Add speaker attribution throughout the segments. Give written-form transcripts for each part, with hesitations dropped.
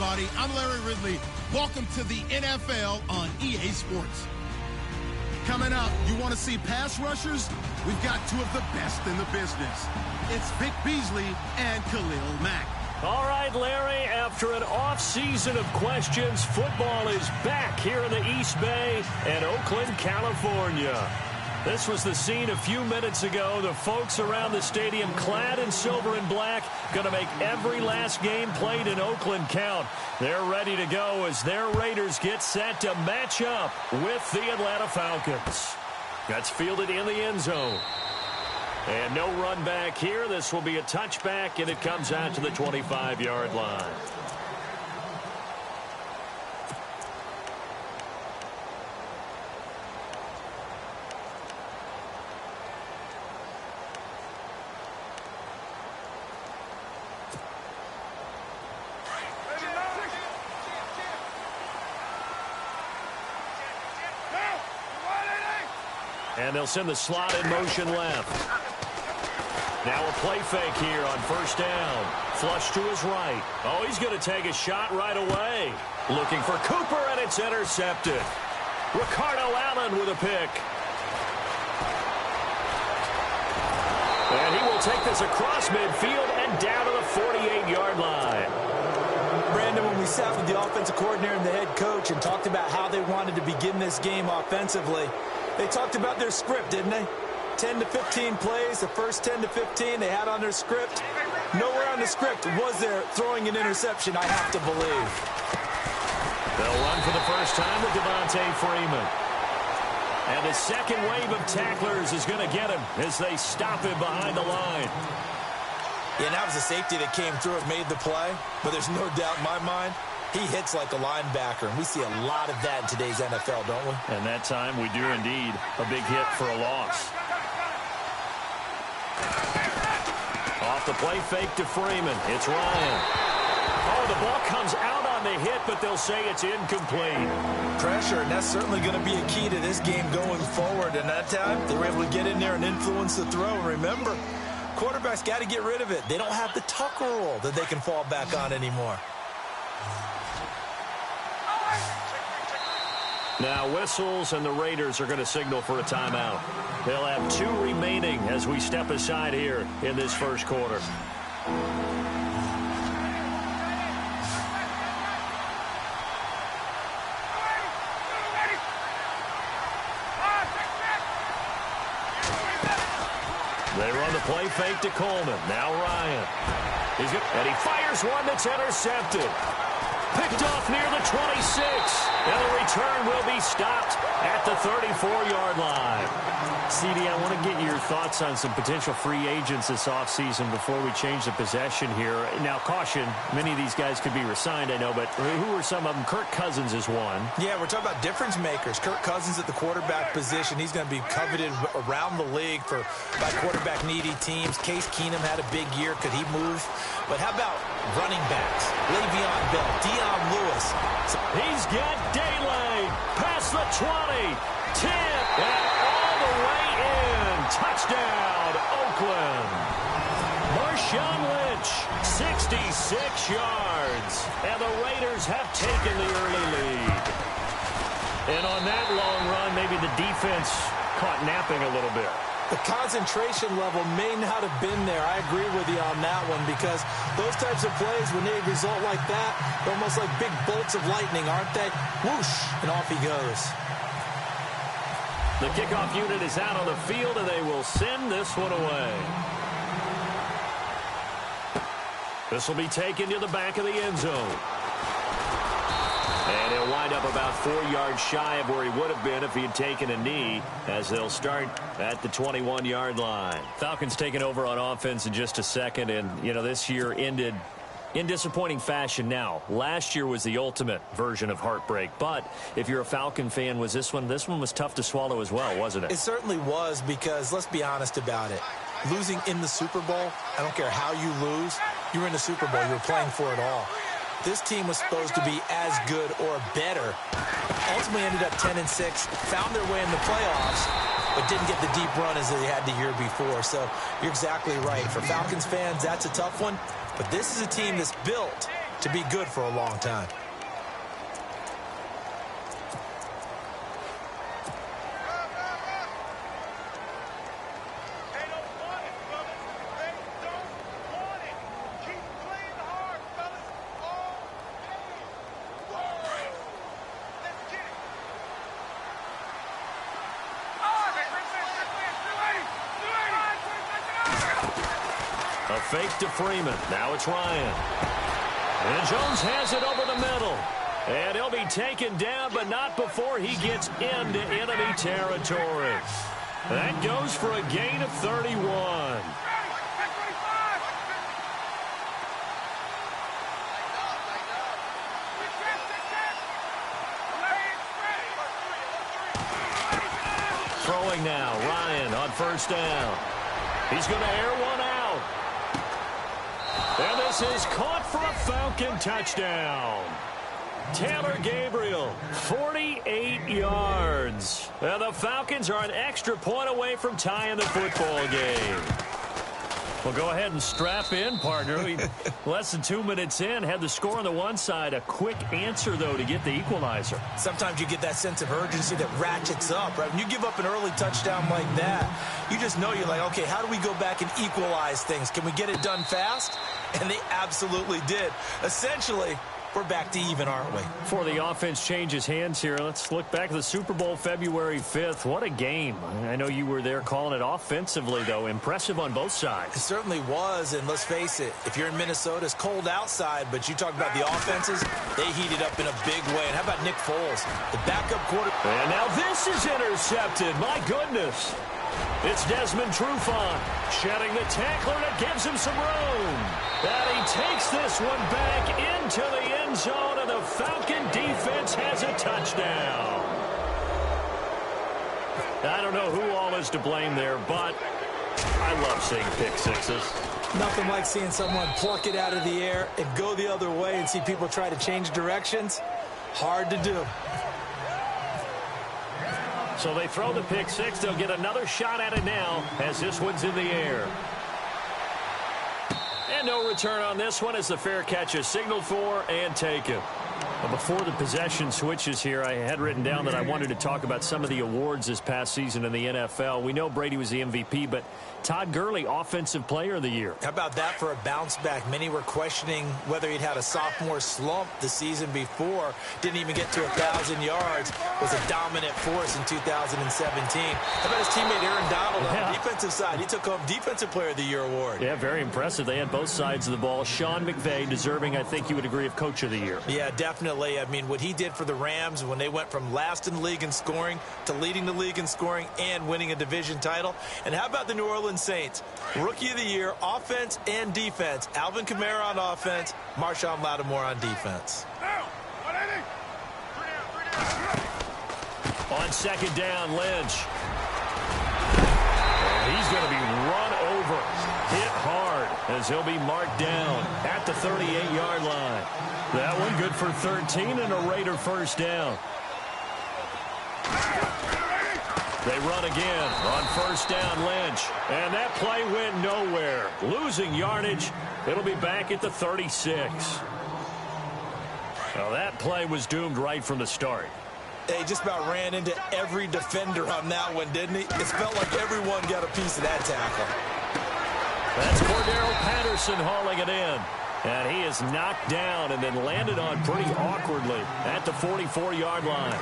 Speaker 1: everybody. I'm Larry Ridley. Welcome to the NFL on EA Sports. Coming up, you want to see pass rushers? We've got two of the best in the business. It's Vic Beasley and Khalil Mack.
Speaker 2: All right, Larry, after an off-season of questions, football is back here in the East Bay and Oakland, California. This was the scene a few minutes ago. The folks around the stadium clad in silver and black going to make every last game played in Oakland count. They're ready to go as their Raiders get set to match up with the Atlanta Falcons. That's fielded in the end zone. And no run back here. This will be a touchback, and it comes out to the 25-yard line. And they'll send the slot in motion left. Now a play fake here on first down. Flush to his right. Oh, he's going to take a shot right away. Looking for Cooper, and it's intercepted. Ricardo Allen with a pick. And he will take this across midfield and down to the 48-yard line.
Speaker 3: Brandon, when we sat with the offensive coordinator and the head coach and talked about how they wanted to begin this game offensively, they talked about their script, didn't they? 10 to 15 plays, the first 10 to 15 they had on their script. Nowhere on the script was there throwing an interception, I have to believe.
Speaker 2: They'll run for the first time with Devontae Freeman. And the second wave of tacklers is going to get him as they stop him behind the line.
Speaker 3: Yeah, that was a safety that came through and made the play, but there's no doubt in my mind, he hits like a linebacker, and we see a lot of that in today's NFL, don't we?
Speaker 2: And that time we do indeed. A big hit for a loss. Off the play fake to Freeman. It's Ryan. Oh, the ball comes out on the hit, but they'll say it's incomplete.
Speaker 3: Pressure, and that's certainly going to be a key to this game going forward. And that time, they were able to get in there and influence the throw. Remember, quarterbacks got to get rid of it. They don't have the Tucker rule that they can fall back on anymore.
Speaker 2: Now whistles, and the Raiders are going to signal for a timeout. They'll have 2 remaining as we step aside here in this first quarter. They run the play fake to Coleman. Now Ryan. And he fires one that's intercepted. Picked off near the 26. And the return will be stopped at the 34-yard line. CD, I want to get your thoughts on some potential free agents this offseason before we change the possession here. Now, caution, many of these guys could be re-signed, I know, but who are some of them? Kirk Cousins is one.
Speaker 3: Yeah, we're talking about difference makers. Kirk Cousins at the quarterback position. He's going to be coveted around the league by quarterback-needy teams. Case Keenum had a big year. Could he move? But how about running backs? Le'Veon Bell, Dion Lewis.
Speaker 2: He's got daylight. Past the 20. 10. And all the way in. Touchdown, Oakland. Marshawn Lynch, 66 yards. And the Raiders have taken the early lead. And on that long run, maybe the defense caught napping a little bit.
Speaker 3: The concentration level may not have been there. I agree with you on that one because those types of plays, when they result like that, they're almost like big bolts of lightning, aren't they? Whoosh, and off he goes.
Speaker 2: The kickoff unit is out on the field, and they will send this one away. This will be taken to the back of the end zone. And he'll wind up about 4 yards shy of where he would have been if he had taken a knee, as they'll start at the 21-yard line. Falcons taking over on offense in just a second, and, you know, this year ended in disappointing fashion. Now, last year was the ultimate version of heartbreak, but if you're a Falcon fan, was this one was tough to swallow as well, wasn't it?
Speaker 3: It certainly was because, let's be honest about it, losing in the Super Bowl, I don't care how you lose, you were in the Super Bowl, you were playing for it all. This team was supposed to be as good or better. Ultimately ended up 10-6, found their way in the playoffs, but didn't get the deep run as they had the year before. So you're exactly right. For Falcons fans, that's a tough one. But this is a team that's built to to be good for a long time.
Speaker 2: A fake to Freeman. Now it's Ryan. And Jones has it over the middle. And he'll be taken down, but not before he gets into enemy territory. That goes for a gain of 31. Throwing now. Ryan on first down. He's going to air one out. And this is caught for a Falcon touchdown. Taylor Gabriel, 48 yards. And the Falcons are an extra point away from tying the football game. Well, go ahead and strap in, partner. We less than 2 minutes in, had the score on the one side. A quick answer, though, to get the equalizer.
Speaker 3: Sometimes you get that sense of urgency that ratchets up, right? When you give up an early touchdown like that, you just know you're like, okay, how do we go back and equalize things? Can we get it done fast? And they absolutely did. Essentially, we're back to even, aren't we?
Speaker 2: Before the offense changes hands here, let's look back at the Super Bowl February 5th. What a game. I know you were there calling it offensively, though. Impressive on both sides.
Speaker 3: It certainly was, and let's face it, if you're in Minnesota, it's cold outside, but you talk about the offenses, they heated up in a big way. And how about Nick Foles, the backup quarterback?
Speaker 2: And now this is intercepted. My goodness. It's Desmond Trufant shedding the tackler that gives him some room. And he takes this one back into the end zone, and the Falcon defense has a touchdown. I don't know who all is to blame there, but I love seeing pick sixes.
Speaker 3: Nothing like seeing someone pluck it out of the air and go the other way and see people try to change directions. Hard to do.
Speaker 2: So they throw the pick six. They'll get another shot at it now as this one's in the air. And no return on this one as the fair catch is signaled for and taken. Well, before the possession switches here, I had written down that I wanted to talk about some of the awards this past season in the NFL. We know Brady was the MVP, but Todd Gurley, Offensive Player of the Year.
Speaker 3: How about that for a bounce back? Many were questioning whether he'd had a sophomore slump the season before. Didn't even get to 1,000 yards. Was a dominant force in 2017. How about his teammate Aaron Donald on the defensive side? He took home Defensive Player of the Year award.
Speaker 2: Yeah, very impressive. They had both sides of the ball. Sean McVay deserving, I think you would agree, of Coach of the Year.
Speaker 3: Yeah, definitely. I mean, what he did for the Rams when they went from last in the league in scoring to leading the league in scoring and winning a division title. And how about the New Orleans Saints? Rookie of the Year, offense and defense. Alvin Kamara on offense, Marshawn Lattimore on defense.
Speaker 2: On second down, Lynch. He's going to be run over, hit hard, as he'll be marked down at the 38-yard line. That one good for 13 and a Raider first down. They run again on first down, Lynch. And that play went nowhere. Losing yardage. It'll be back at the 36. Well, that play was doomed right from the start.
Speaker 3: He just about ran into every defender on that one, didn't he? It felt like everyone got a piece of that tackle.
Speaker 2: That's Cordero Patterson hauling it in. And he is knocked down and then landed on pretty awkwardly at the 44-yard line.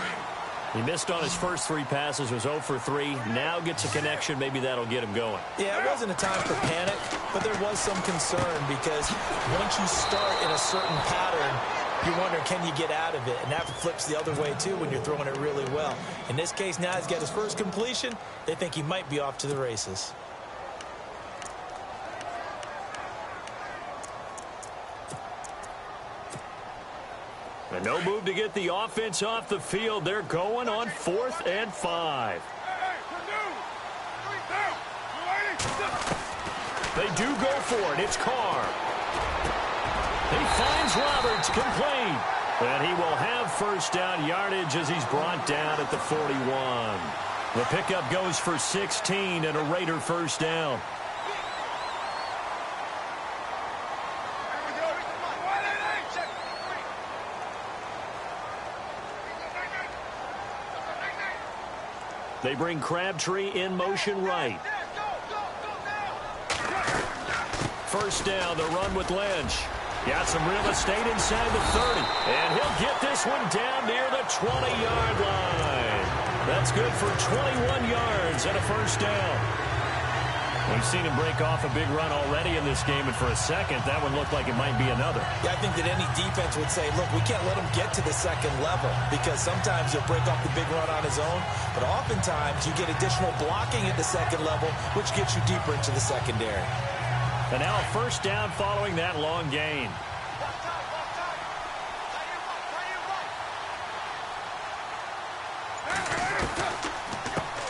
Speaker 2: He missed on his first three passes, was 0 for 3. Now gets a connection. Maybe that'll get him going.
Speaker 3: Yeah, it wasn't a time for panic, but there was some concern because once you start in a certain pattern, you're wondering, can you get out of it? And that flips the other way, too, when you're throwing it really well. In this case, now he's got his first completion. They think he might be off to the races.
Speaker 2: And no move to get the offense off the field. They're going on 4th and 5. They do go for it. It's Carr. He finds Roberts complete. And he will have first down yardage as he's brought down at the 41. The pickup goes for 16 and a Raider first down. They bring Crabtree in motion right. First down, the run with Lynch. Got some real estate inside the 30. And he'll get this one down near the 20-yard line. That's good for 21 yards and a first down. We've seen him break off a big run already in this game, and for a second, that one looked like it might be another.
Speaker 3: Yeah, I think that any defense would say, look, we can't let him get to the second level, because sometimes he'll break off the big run on his own, but oftentimes you get additional blocking at the second level, which gets you deeper into the secondary.
Speaker 2: And now a first down following that long gain.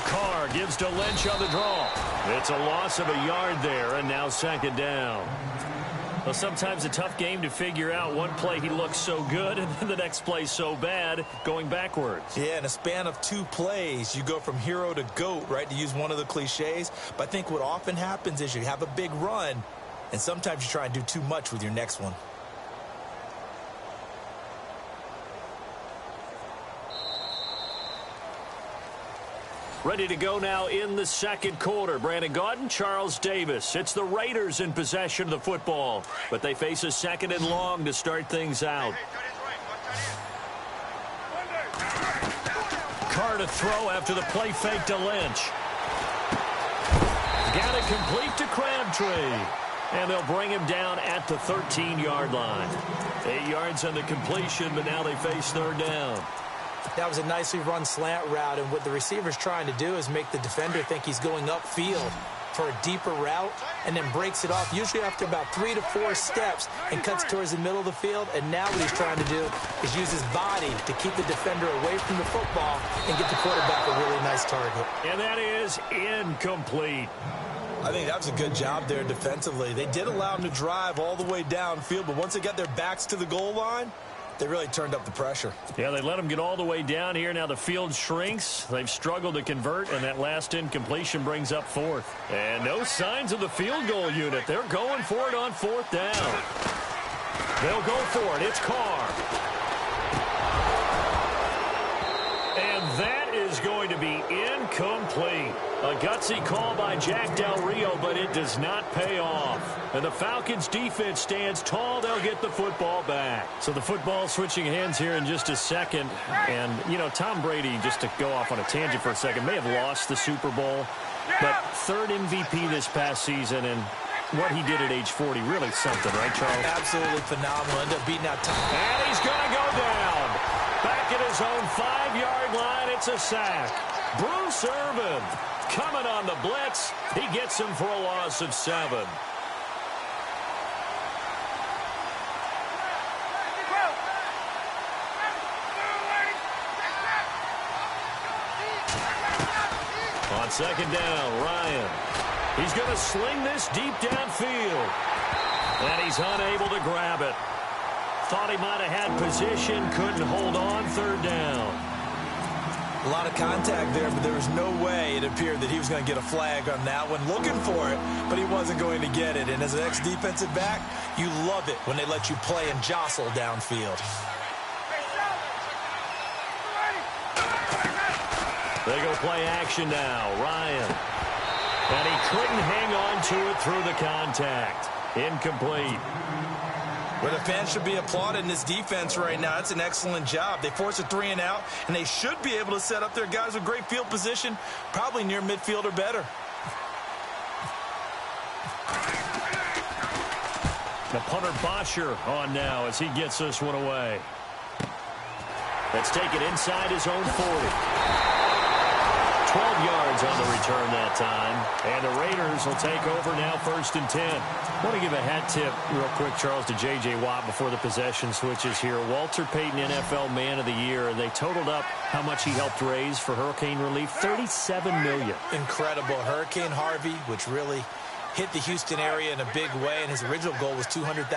Speaker 2: Carr gives to Lynch on the draw. It's a loss of a yard there, and now second down. Well, sometimes a tough game to figure out. One play he looks so good, and then the next play so bad, going backwards.
Speaker 3: Yeah, in a span of 2 plays, you go from hero to GOAT, right, to use one of the cliches. But I think what often happens is you have a big run, and sometimes you try and do too much with your next one.
Speaker 2: Ready to go now in the second quarter. Brandon Gaudin, Charles Davis. It's the Raiders in possession of the football, but they face a second and long to start things out. Carr to throw after the play fake to Lynch. Got it complete to Crabtree. And they'll bring him down at the 13-yard line. 8 yards on the completion, but now they face third down.
Speaker 3: That was a nicely run slant route, and what the receiver's trying to do is make the defender think he's going upfield for a deeper route, and then breaks it off, usually after about 3 to 4 steps, and cuts towards the middle of the field. And now what he's trying to do is use his body to keep the defender away from the football and get the quarterback a really nice target.
Speaker 2: And that is incomplete.
Speaker 3: I think that was a good job there defensively. They did allow him to drive all the way downfield, but once they got their backs to the goal line, they really turned up the pressure.
Speaker 2: Yeah, they let him get all the way down here. Now the field shrinks. They've struggled to convert, and that last incompletion brings up fourth. And no signs of the field goal unit. They're going for it on fourth down. They'll go for it. It's Carr. And that is going to be incomplete. A gutsy call by Jack Del Rio, but it does not pay off. And the Falcons' defense stands tall. They'll get the football back. So the football switching hands here in just a second. And, you know, Tom Brady, just to go off on a tangent for a second, may have lost the Super Bowl, but third MVP this past season, and what he did at age 40, really something, right, Charles?
Speaker 3: Absolutely phenomenal. End up beating out Tom.
Speaker 2: And he's going to go down. Back at his own 5-yard line, it's a sack. Bruce Irvin coming on the blitz. He gets him for a loss of 7. On second down, Ryan. He's going to sling this deep downfield. And he's unable to grab it. Thought he might have had position, couldn't hold on, third down.
Speaker 3: A lot of contact there, but there was no way it appeared that he was going to get a flag on that one. Looking for it, but he wasn't going to get it. And as an ex-defensive back, you love it when they let you play and jostle downfield.
Speaker 2: They go play action now. Ryan. And he couldn't hang on to it through the contact. Incomplete.
Speaker 3: Well, the fans should be applauding this defense right now. It's an excellent job. They force a 3 and out, and they should be able to set up their guys with great field position, probably near midfield or better.
Speaker 2: The punter Bosher on now as he gets this one away. Let's take it inside his own 40. 12 yards on the return that time. And the Raiders will take over now, 1st and 10. I want to give a hat tip real quick, Charles, to J.J. Watt before the possession switches here. Walter Payton, NFL Man of the Year. They totaled up how much he helped raise for hurricane relief. $37 million.
Speaker 3: Incredible. Hurricane Harvey, which really hit the Houston area in a big way, and his original goal was $200,000.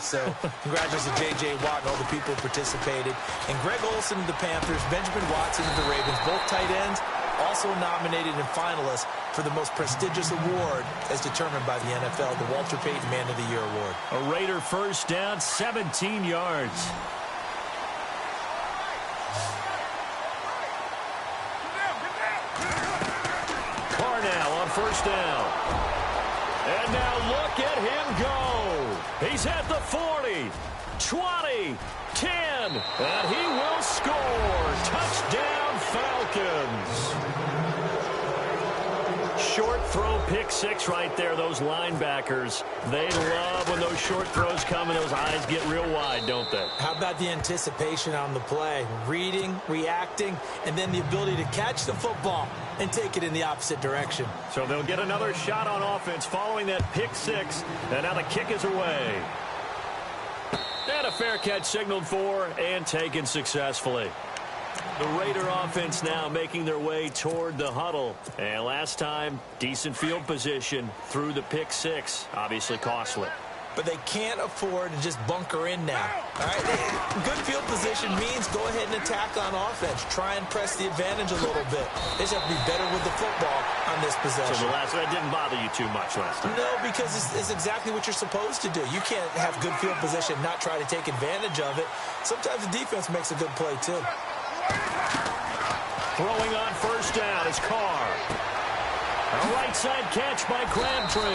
Speaker 3: So congratulations to J.J. Watt and all the people who participated. And Greg Olsen of the Panthers, Benjamin Watson of the Ravens, both tight ends, also nominated and finalists for the most prestigious award as determined by the NFL, the Walter Payton Man of the Year Award.
Speaker 2: A Raider first down, 17 yards. first down. And now look at him go. He's at the 40, 20, 10, and he will score. Touchdown, Falcons. Short throw, pick six right there. Those linebackers, they love when those short throws come and those eyes get real wide, don't they?
Speaker 3: How about the anticipation on the play? Reading, reacting, and then the ability to catch the football and take it in the opposite direction.
Speaker 2: So they'll get another shot on offense following that pick six, and now the kick is away. And a fair catch signaled for and taken successfully. The Raider offense now making their way toward the huddle. And last time, decent field position through the pick six. Obviously costly.
Speaker 3: But they can't afford to just bunker in now. All right? Good field position means go ahead and attack on offense. Try and press the advantage a little bit. They just have to be better with the football on this possession.
Speaker 2: So that didn't bother you too much last time?
Speaker 3: No, because it's exactly what you're supposed to do. You can't have good field position and not try to take advantage of it. Sometimes the defense makes a good play, too.
Speaker 2: Throwing on first down is Carr. A right side catch by Crabtree.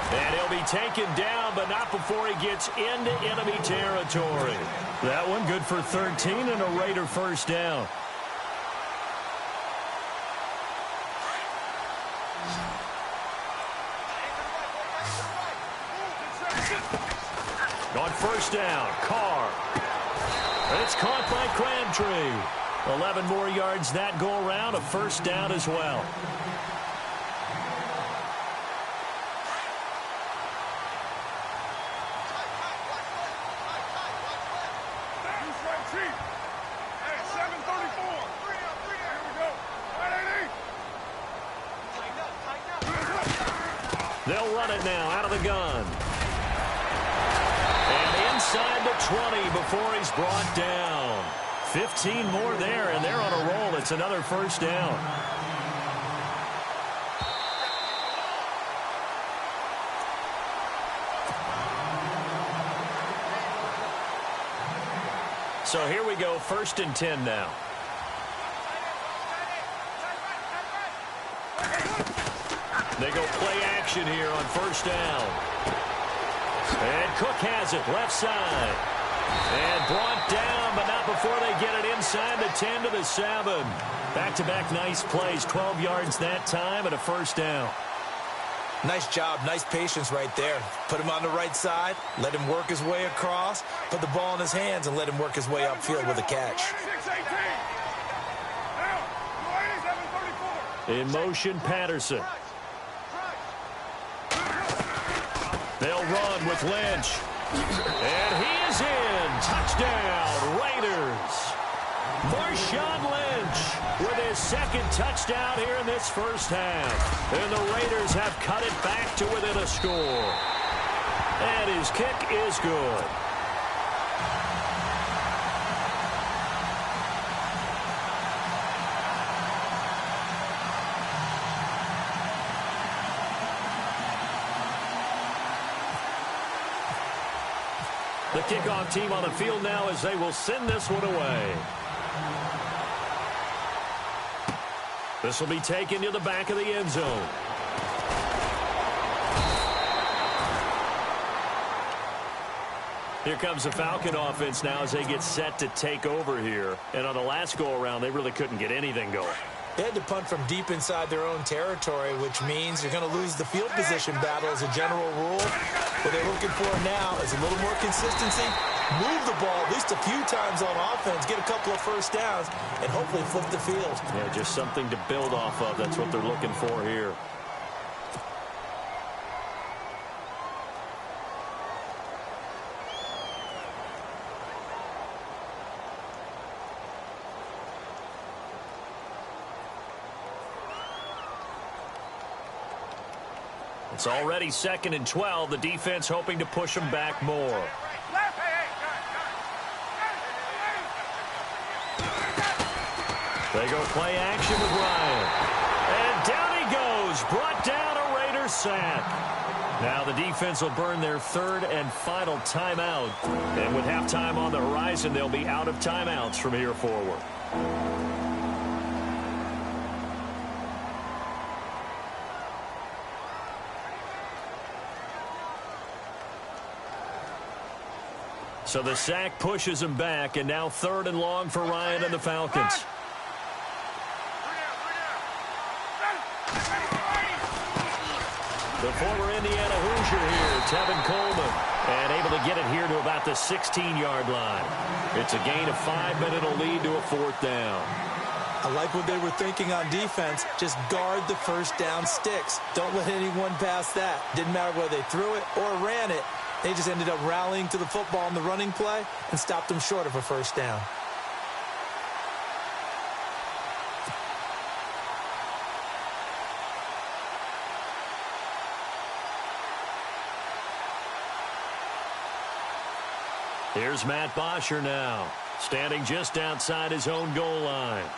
Speaker 2: And he'll be taken down, but not before he gets into enemy territory. That one good for 13 and a Raider first down. On first down, Carr. It's caught by Crabtree. 11 more yards that go around, a first down as well. They'll run it now out of the gun. And inside the 20 before he's brought down. 15 more there, and they're on a roll. It's another first down. So here we go, first and 10 now. They go play action here on first down. And Cook has it, left side. And brought down, but not before they get it inside the 10 to the 7. Back-to-back nice plays, 12 yards that time and a first down.
Speaker 3: Nice job, nice patience right there. Put him on the right side, let him work his way across, put the ball in his hands, and let him work his way upfield with a catch.
Speaker 2: In motion, Patterson. They'll run with Lynch. And he is in. Touchdown, Raiders. Marshawn Lynch with his second touchdown here in this first half. And the Raiders have cut it back to within a score. And his kick is good. The kickoff team on the field now as they will send this one away. This will be taken to the back of the end zone. Here comes the Falcon offense now as they get set to take over here. And on the last go-around, they really couldn't get anything going.
Speaker 3: They had to punt from deep inside their own territory, which means you're going to lose the field position battle as a general rule. What they're looking for now is a little more consistency, move the ball at least a few times on offense, get a couple of first downs, and hopefully flip the field.
Speaker 2: Yeah, just something to build off of. That's what they're looking for here. It's already 2nd and 12. The defense hoping to push them back more. They go play action with Ryan. And down he goes. Brought down a Raider sack. Now the defense will burn their third and final timeout. And with halftime on the horizon, they'll be out of timeouts from here forward. So the sack pushes him back, and now 3rd and long for Ryan and the Falcons. The former Indiana Hoosier here, Tevin Coleman, and able to get it here to about the 16-yard line. It's a gain of 5, but it'll lead to a 4th down.
Speaker 3: I like what they were thinking on defense. Just guard the first down sticks. Don't let anyone pass that. Didn't matter whether they threw it or ran it. They just ended up rallying to the football in the running play and stopped them short of a first down.
Speaker 2: Here's Matt Bosher now, standing just outside his own goal line.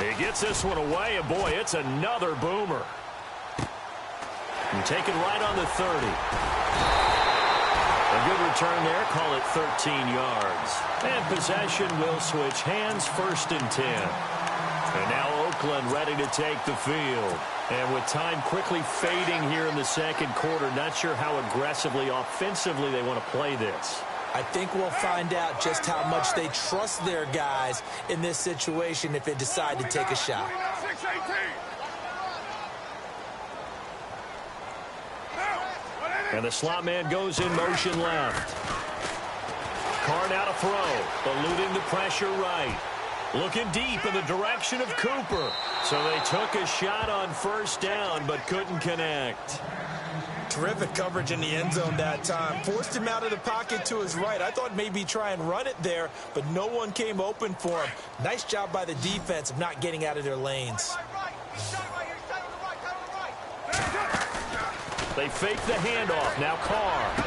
Speaker 2: He gets this one away, and boy, it's another boomer. And taken right on the 30. A good return there, call it 13 yards. And possession will switch hands, 1st and 10. And now Oakland ready to take the field. And with time quickly fading here in the 2nd quarter, not sure how aggressively, offensively they want to play this.
Speaker 3: I think we'll find out just how much they trust their guys in this situation if they decide to take a shot.
Speaker 2: And the slot man goes in motion left. Carr now to throw, eluding the pressure right. Looking deep in the direction of Cooper. So they took a shot on 1st down, but couldn't connect.
Speaker 3: Terrific coverage in the end zone that time. Forced him out of the pocket to his right. I thought maybe try and run it there, but no one came open for him. Nice job by the defense of not getting out of their lanes.
Speaker 2: They fake the handoff. Now Carr.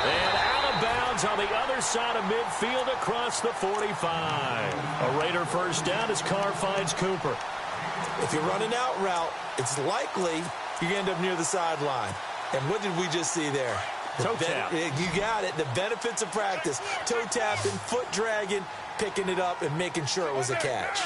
Speaker 2: And out of bounds on the other side of midfield across the 45. A Raider first down as Carr finds Cooper.
Speaker 3: If you're running out route, it's likely you end up near the sideline. And what did we just see there?
Speaker 2: Toe tap.
Speaker 3: You got it. The benefits of practice. Toe tapping, foot dragging, picking it up, and making sure it was a catch.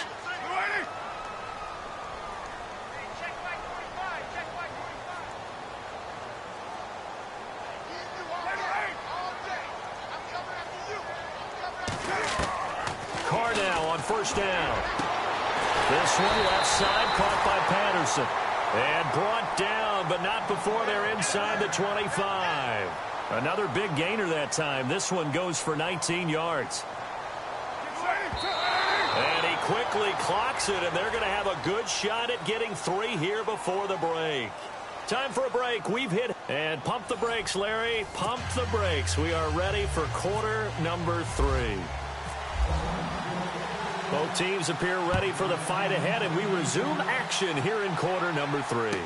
Speaker 2: Carr now on 1st down. This one left side caught by Patterson. And brought down, but not before they're inside the 25. Another big gainer that time. This one goes for 19 yards. And he quickly clocks it, and they're going to have a good shot at getting 3 here before the break. Time for a break. We've hit. And pump the brakes, Larry. Pump the brakes. We are ready for quarter number 3. Both teams appear ready for the fight ahead, and we resume action here in quarter number 3.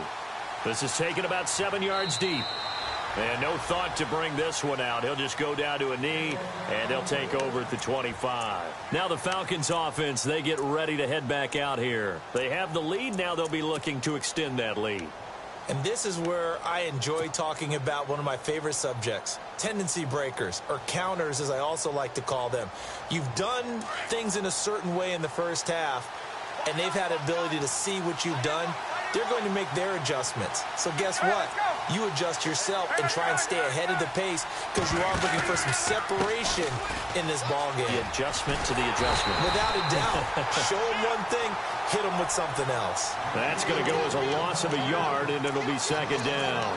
Speaker 2: This is taken about 7 yards deep. And no thought to bring this one out. He'll just go down to a knee, and they'll take over at the 25. Now the Falcons offense, they get ready to head back out here. They have the lead. Now they'll be looking to extend that lead.
Speaker 3: And this is where I enjoy talking about one of my favorite subjects, tendency breakers, or counters as I also like to call them. You've done things in a certain way in the first half, and they've had the ability to see what you've done. They're going to make their adjustments. So guess what? You adjust yourself and try and stay ahead of the pace because you are looking for some separation in this ball game.
Speaker 2: The adjustment to the adjustment.
Speaker 3: Without a doubt. Show them one thing, hit them with something else.
Speaker 2: That's going to go as a loss of a yard, and it'll be 2nd down.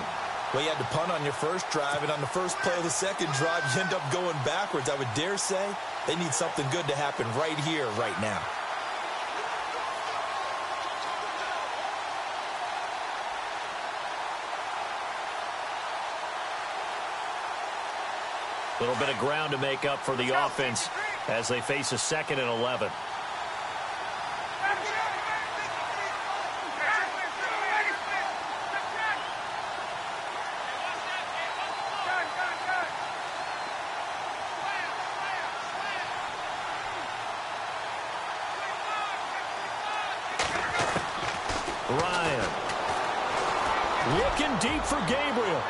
Speaker 3: Well, you had to punt on your first drive, and on the first play of the second drive, you end up going backwards. I would dare say they need something good to happen right here, right now.
Speaker 2: A little bit of ground to make up for the offense as they face a 2nd and 11. Ryan. Looking deep for Gabriel.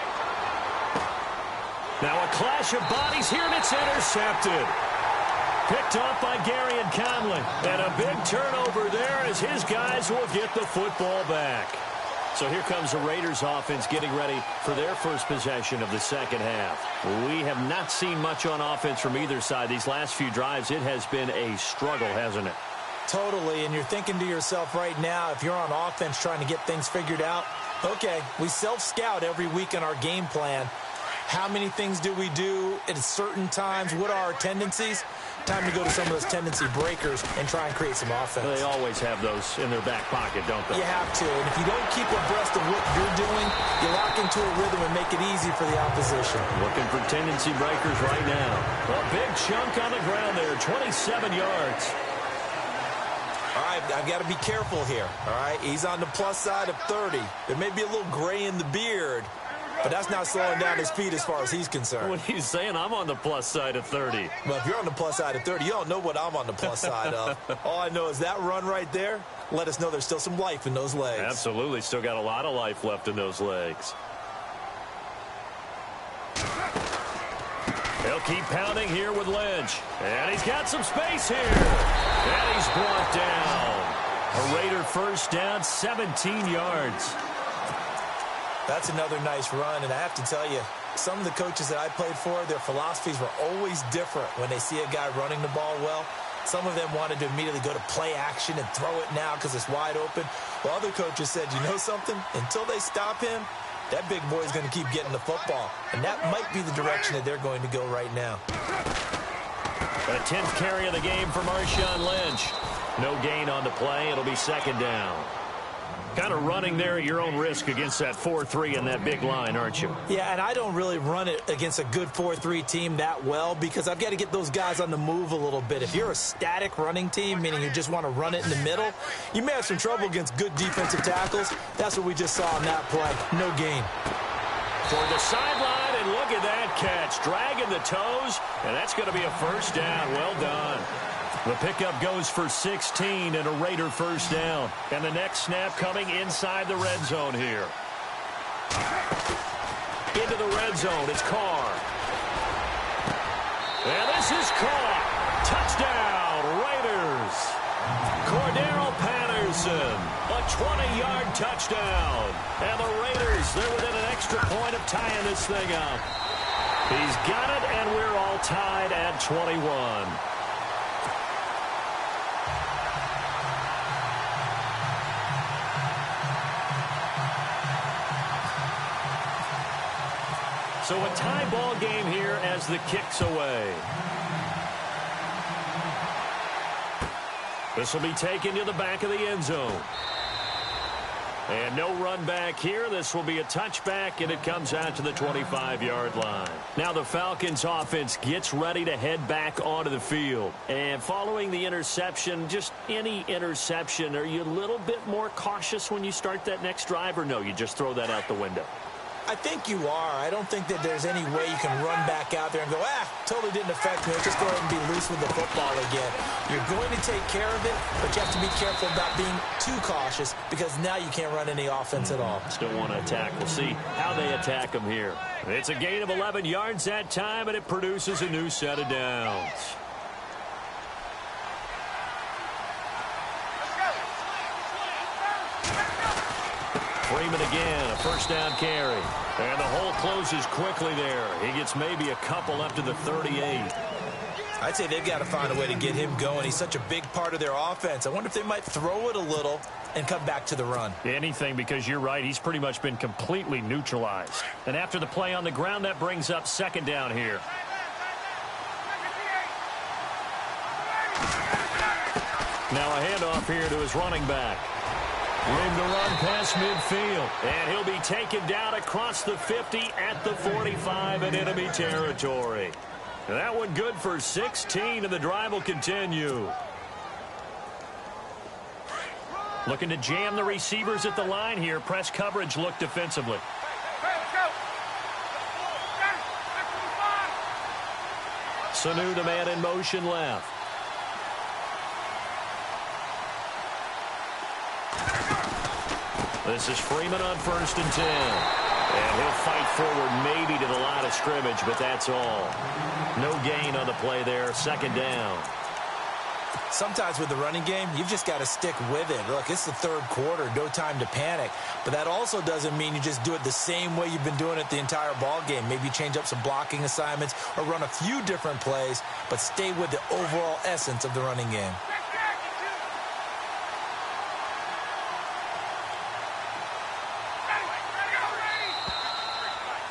Speaker 2: Now a clash of bodies here, and it's intercepted. Picked off by Gary and Conley. And a big turnover there as his guys will get the football back. So here comes the Raiders offense getting ready for their first possession of the second half. We have not seen much on offense from either side. These last few drives, it has been a struggle, hasn't it?
Speaker 3: Totally, and you're thinking to yourself right now, if you're on offense trying to get things figured out, okay, we self-scout every week in our game plan. How many things do we do at certain times? What are our tendencies? Time to go to some of those tendency breakers and try and create some offense.
Speaker 2: They always have those in their back pocket, don't they?
Speaker 3: You have to, and if you don't keep abreast of what you're doing, you lock into a rhythm and make it easy for the opposition.
Speaker 2: Looking for tendency breakers right now. A big chunk on the ground there, 27 yards.
Speaker 3: All right, I've got to be careful here, all right? He's on the plus side of 30. There may be a little gray in the beard, but that's not slowing down his speed as far as he's concerned.
Speaker 2: When he's saying I'm on the plus side of 30.
Speaker 3: Well, if you're on the plus side of 30, you don't know what I'm on the plus side of. All I know is that run right there let us know there's still some life in those legs.
Speaker 2: Absolutely. Still got a lot of life left in those legs. He'll keep pounding here with Lynch. And he's got some space here. And he's brought down. A Raider first down, 17 yards.
Speaker 3: That's another nice run, and I have to tell you, some of the coaches that I played for, their philosophies were always different when they see a guy running the ball well. Some of them wanted to immediately go to play action and throw it now because it's wide open. While other coaches said, you know something? Until they stop him, that big boy is going to keep getting the football. And that might be the direction that they're going to go right now.
Speaker 2: A 10th carry of the game for Marshawn Lynch. No gain on the play. It'll be second down. Kind of running there at your own risk against that 4-3 and that big line, aren't you?
Speaker 3: Yeah, and I don't really run it against a good 4-3 team that well because I've got to get those guys on the move a little bit. If you're a static running team, meaning you just want to run it in the middle, you may have some trouble against good defensive tackles. That's what we just saw on that play. No gain.
Speaker 2: Toward the sideline, and look at that catch. Dragging the toes, and that's going to be a first down. Well done. The pickup goes for 16 and a Raider first down. And the next snap coming inside the red zone here. Into the red zone, it's Carr. And this is caught. Touchdown, Raiders. Cordero Patterson, a 20-yard touchdown. And the Raiders, they're within an extra point of tying this thing up. He's got it, and we're all tied at 21. So a tie ball game here as the kick's away. This will be taken to the back of the end zone. And no run back here. This will be a touchback, and it comes out to the 25-yard line. Now the Falcons offense gets ready to head back onto the field. And following the interception, just any interception, are you a little bit more cautious when you start that next drive, or no, you just throw that out the window?
Speaker 3: I think you are. I don't think that there's any way you can run back out there and go, totally didn't affect me. Just go ahead and be loose with the football again. You're going to take care of it, but you have to be careful about being too cautious because now you can't run any offense at all.
Speaker 2: Still want to attack. We'll see how they attack them here. It's a gain of 11 yards that time, and it produces a new set of downs. Freeman again, a first down carry. And the hole closes quickly there. He gets maybe a couple up to the 38.
Speaker 3: I'd say they've got to find a way to get him going. He's such a big part of their offense. I wonder if they might throw it a little and come back to the run.
Speaker 2: Anything, because you're right. He's pretty much been completely neutralized. And after the play on the ground, that brings up second down here. Now a handoff here to his running back. Room to run past midfield. And he'll be taken down across the 50 at the 45 in enemy territory. And that one good for 16, and the drive will continue. Looking to jam the receivers at the line here. Press coverage look defensively. Sanu, the man in motion left. This is Freeman on 1st and 10. And he'll fight forward maybe to the line of scrimmage, but that's all. No gain on the play there. Second down.
Speaker 3: Sometimes with the running game, you've just got to stick with it. Look, it's the third quarter, no time to panic. But that also doesn't mean you just do it the same way you've been doing it the entire ball game. Maybe change up some blocking assignments or run a few different plays, but stay with the overall essence of the running game.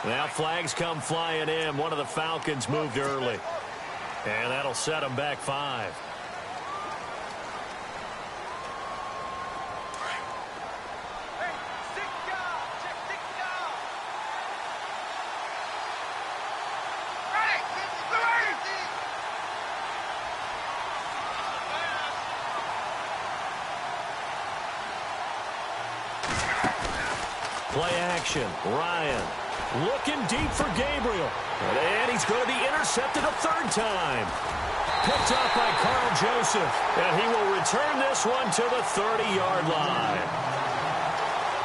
Speaker 2: Now flags come flying in. One of the Falcons moved early. And that'll set them back 5. Play action. Ryan looking deep for Gabriel. And he's going to be intercepted a third time. Picked up by Carl Joseph. And he will return this one to the 30-yard line.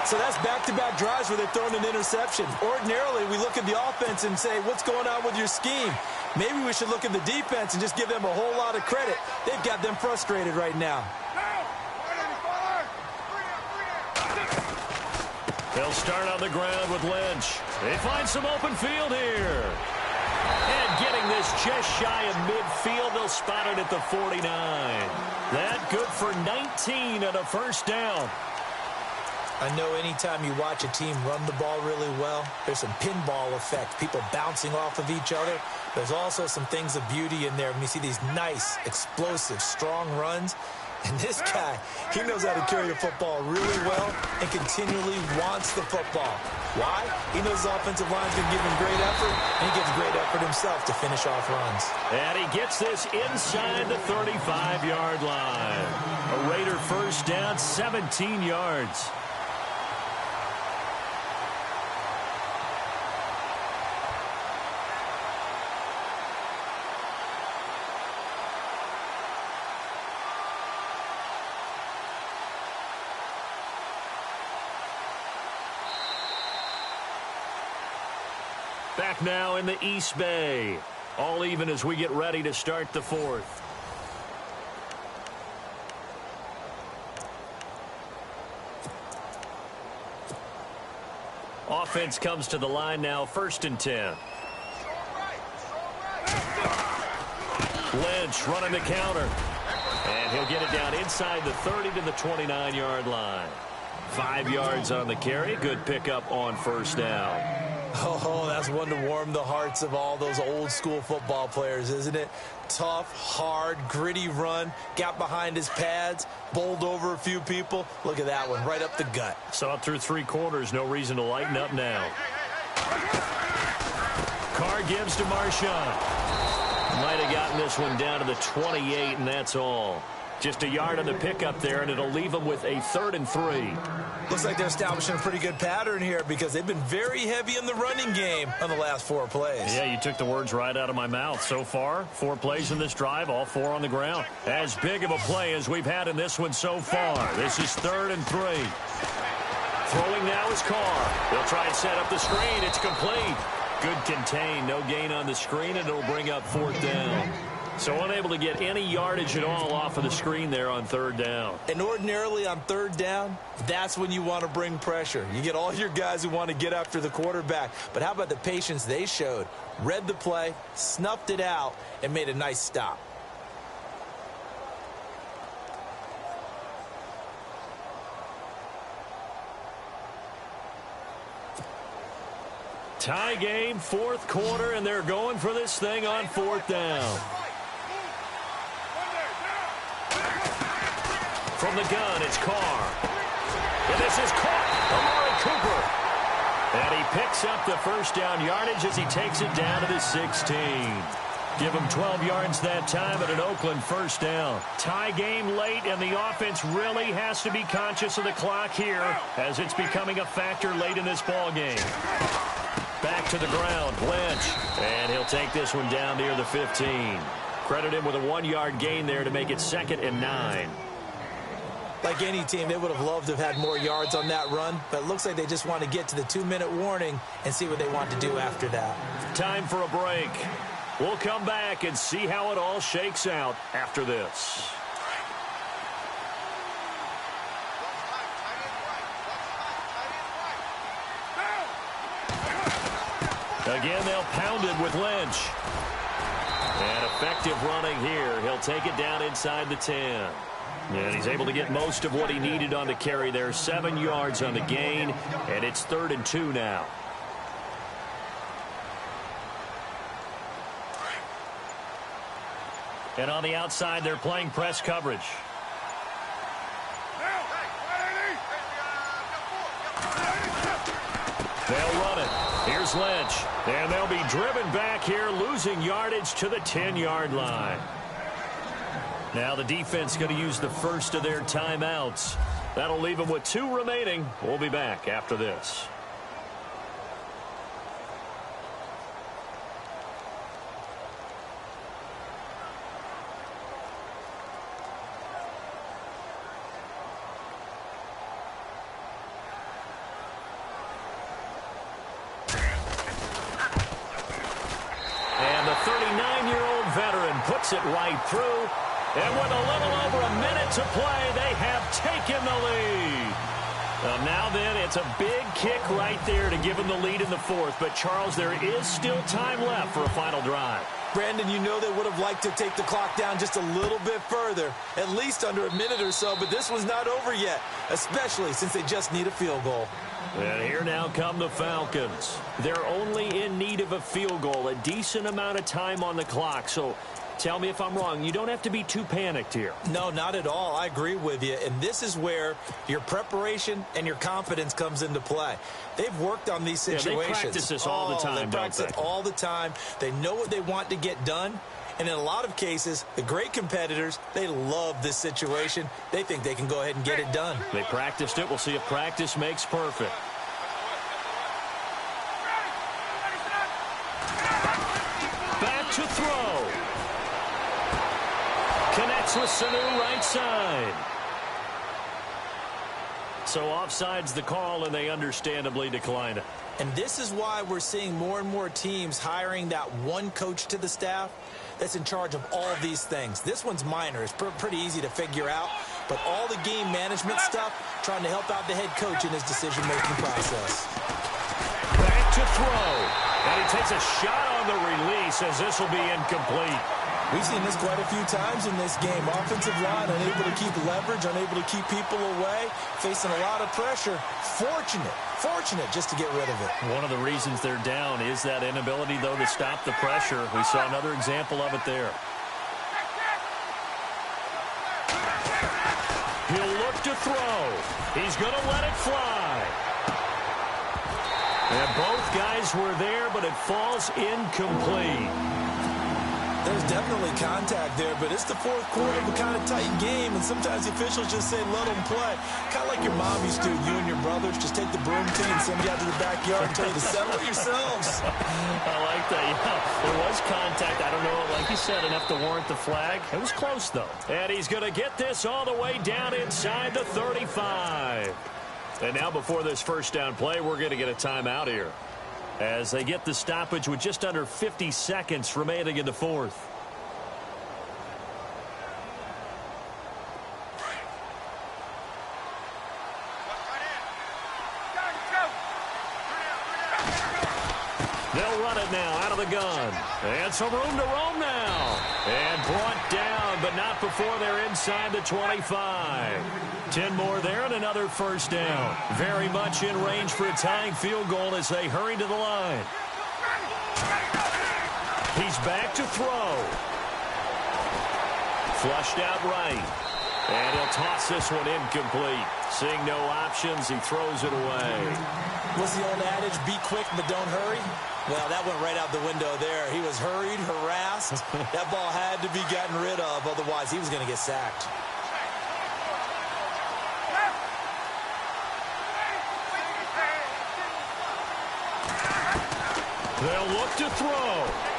Speaker 3: So that's back-to-back drives where they've thrown an interception. Ordinarily, we look at the offense and say, what's going on with your scheme? Maybe we should look at the defense and just give them a whole lot of credit. They've got them frustrated right now.
Speaker 2: They'll start on the ground with Lynch. They find some open field here. And getting this just shy of midfield, they'll spot it at the 49. That good for 19 and a first down.
Speaker 3: I know anytime you watch a team run the ball really well, there's some pinball effect, people bouncing off of each other. There's also some things of beauty in there when you see these nice, explosive, strong runs. And this guy, he knows how to carry the football really well and continually wants the football. Why? He knows his offensive line's going to give him great effort, and he gives great effort himself to finish off runs.
Speaker 2: And he gets this inside the 35-yard line. A Raider first down, 17 yards. Back now in the East Bay. All even as we get ready to start the fourth. Offense comes to the line now, 1st and 10. Lynch running the counter. And he'll get it down inside the 30 to the 29-yard line. 5 yards on the carry. Good pickup on first down.
Speaker 3: Oh, that's one to warm the hearts of all those old-school football players, isn't it? Tough, hard, gritty run, got behind his pads, bowled over a few people. Look at that one, right up the gut.
Speaker 2: Saw it through 3 quarters, no reason to lighten up now. Carr gives to Marshawn. Might have gotten this one down to the 28, and that's all. Just a yard on the pickup there, and it'll leave them with a 3rd and 3.
Speaker 3: Looks like they're establishing a pretty good pattern here because they've been very heavy in the running game on the last 4 plays.
Speaker 2: Yeah, you took the words right out of my mouth. So far, 4 plays in this drive, all 4 on the ground. As big of a play as we've had in this one so far. This is 3rd and 3. Throwing now is Carr. They'll try and set up the screen. It's complete. Good contain. No gain on the screen, and it'll bring up 4th down. So unable to get any yardage at all off of the screen there on 3rd down.
Speaker 3: And ordinarily on 3rd down, that's when you want to bring pressure. You get all your guys who want to get after the quarterback. But how about the patience they showed? Read the play, snuffed it out, and made a nice stop.
Speaker 2: Tie game, 4th quarter, and they're going for this thing on 4th down. From the gun, it's Carr. And this is caught. Amari Cooper. And he picks up the first down yardage as he takes it down to the 16. Give him 12 yards that time at an Oakland first down. Tie game late, and the offense really has to be conscious of the clock here as it's becoming a factor late in this ball game. Back to the ground, Lynch. And he'll take this one down near the 15. Credit him with a 1-yard gain there to make it 2nd and 9.
Speaker 3: Like any team, they would have loved to have had more yards on that run, but it looks like they just want to get to the 2-minute warning and see what they want to do after that.
Speaker 2: Time for a break. We'll come back and see how it all shakes out after this. Again, they'll pound it with Lynch. And effective running here. He'll take it down inside the 10. And he's able to get most of what he needed on the carry there. 7 yards on the gain, and it's 3rd and 2 now. And on the outside, they're playing press coverage. They'll run it. Here's Lynch. And they'll be driven back here, losing yardage to the 10-yard line. Now the defense going to use the first of their timeouts. That'll leave them with 2 remaining. We'll be back after this. And the 39-year-old veteran puts it right through. And with a little over a minute to play, they have taken the lead. Now then, it's a big kick right there to give them the lead in the 4th. But, Charles, there is still time left for a final drive.
Speaker 3: Brandon, you know they would have liked to take the clock down just a little bit further, at least under a minute or so. But this one's not over yet, especially since they just need a field goal.
Speaker 2: And here now come the Falcons. They're only in need of a field goal, a decent amount of time on the clock. So tell me if I'm wrong. You don't have to be too panicked here.
Speaker 3: No, not at all. I agree with you. And this is where your preparation and your confidence comes into play. They've worked on these situations.
Speaker 2: They practice this all the time,
Speaker 3: They practice it all the time. They know what they want to get done. And in a lot of cases, the great competitors, they love this situation. They think they can go ahead and get it done.
Speaker 2: They practiced it. We'll see if practice makes perfect. Back to throw. Connects with Sanu right side. So offside's the call, and they understandably decline it.
Speaker 3: And this is why we're seeing more and more teams hiring that one coach to the staff that's in charge of all of these things. This one's minor. It's pretty easy to figure out. But all the game management stuff, trying to help out the head coach in his decision-making process.
Speaker 2: Back to throw. And he takes a shot on the release as this will be incomplete.
Speaker 3: We've seen this quite a few times in this game. Offensive line unable to keep leverage, unable to keep people away, facing a lot of pressure. Fortunate just to get rid of it.
Speaker 2: One of the reasons they're down is that inability, though, to stop the pressure. We saw another example of it there. He'll look to throw. He's going to let it fly. And both guys were there, but it falls incomplete.
Speaker 3: There's definitely contact there, but it's the 4th quarter of a kind of tight game, and sometimes the officials just say, let them play. Kind of like your mom used to, you and your brothers, just take the broom to you and send you out to the backyard and tell you to settle yourselves.
Speaker 2: I like that. Yeah, there was contact. I don't know, like you said, enough to warrant the flag. It was close, though. And he's going to get this all the way down inside the 35. And now before this first down play, we're going to get a timeout here, as they get the stoppage with just under 50 seconds remaining in the 4th. They'll run it now out of the gun. And some room to roam now. And brought down, but not before they're inside the 25. 10 more there and another first down. Very much in range for a tying field goal as they hurry to the line. He's back to throw. Flushed out right. And he'll toss this one incomplete. Seeing no options, he throws it away.
Speaker 3: What's the old adage, be quick but don't hurry? Well, that went right out the window there. He was hurried, harassed. That ball had to be gotten rid of, otherwise he was going to get sacked.
Speaker 2: They'll look to throw.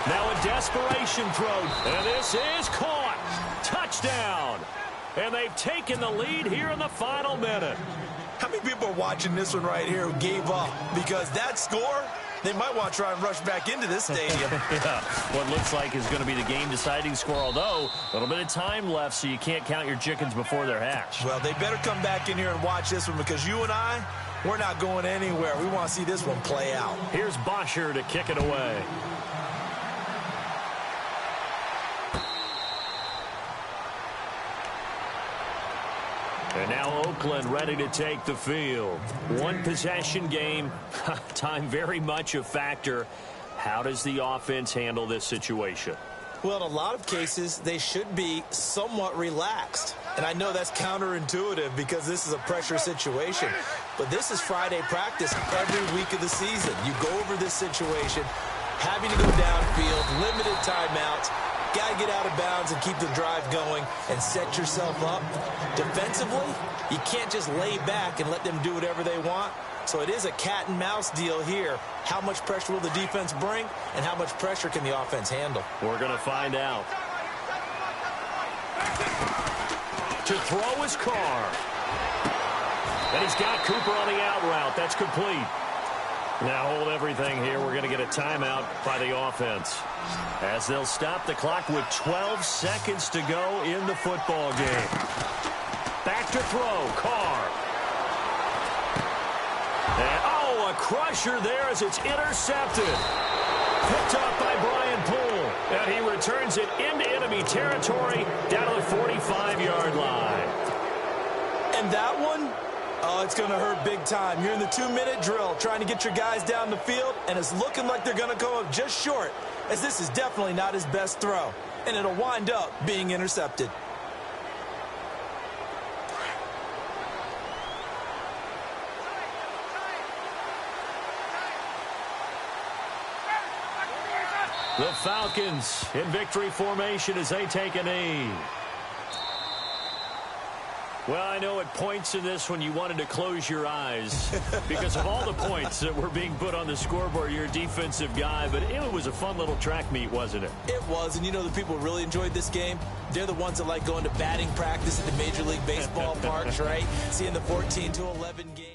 Speaker 2: Now a desperation throw. And this is caught. Touchdown. And they've taken the lead here in the final minute.
Speaker 3: How many people are watching this one right here who gave up? Because that score, they might want to try and rush back into this stadium.
Speaker 2: Yeah, what looks like is going to be the game-deciding score, although a little bit of time left, so you can't count your chickens before they're hatched.
Speaker 3: Well, they better come back in here and watch this one, because you and I, we're not going anywhere. We want to see this one play out.
Speaker 2: Here's Bosher to kick it away. And now Oakland ready to take the field. One possession game, time very much a factor. How does the offense handle this situation?
Speaker 3: Well, in a lot of cases, they should be somewhat relaxed. And I know that's counterintuitive because this is a pressure situation. But this is Friday practice every week of the season. You go over this situation, having to go downfield, limited timeouts. Got to get out of bounds and keep the drive going and set yourself up. Defensively, you can't just lay back and let them do whatever they want. So it is a cat and mouse deal here. How much pressure will the defense bring, and how much pressure can the offense handle?
Speaker 2: We're going to find out. To throw his Carr. And he's got Cooper on the out route. That's complete. Now hold everything here. We're going to get a timeout by the offense, as they'll stop the clock with 12 seconds to go in the football game. Back to throw. Carr. And, oh, a crusher there as it's intercepted. Picked up by Brian Poole. And he returns it into enemy territory down to the 45-yard line.
Speaker 3: And that one, oh, it's going to hurt big time. You're in the 2-minute drill trying to get your guys down the field, and it's looking like they're going to come up just short, as this is definitely not his best throw, and it'll wind up being intercepted.
Speaker 2: The Falcons in victory formation as they take a knee. Well, I know at points in this one you wanted to close your eyes because of all the points that were being put on the scoreboard. You're a defensive guy, but it was a fun little track meet, wasn't it?
Speaker 3: It was, and you know the people who really enjoyed this game? They're the ones that like going to batting practice at the Major League Baseball parks, right? Seeing the 14-11 game.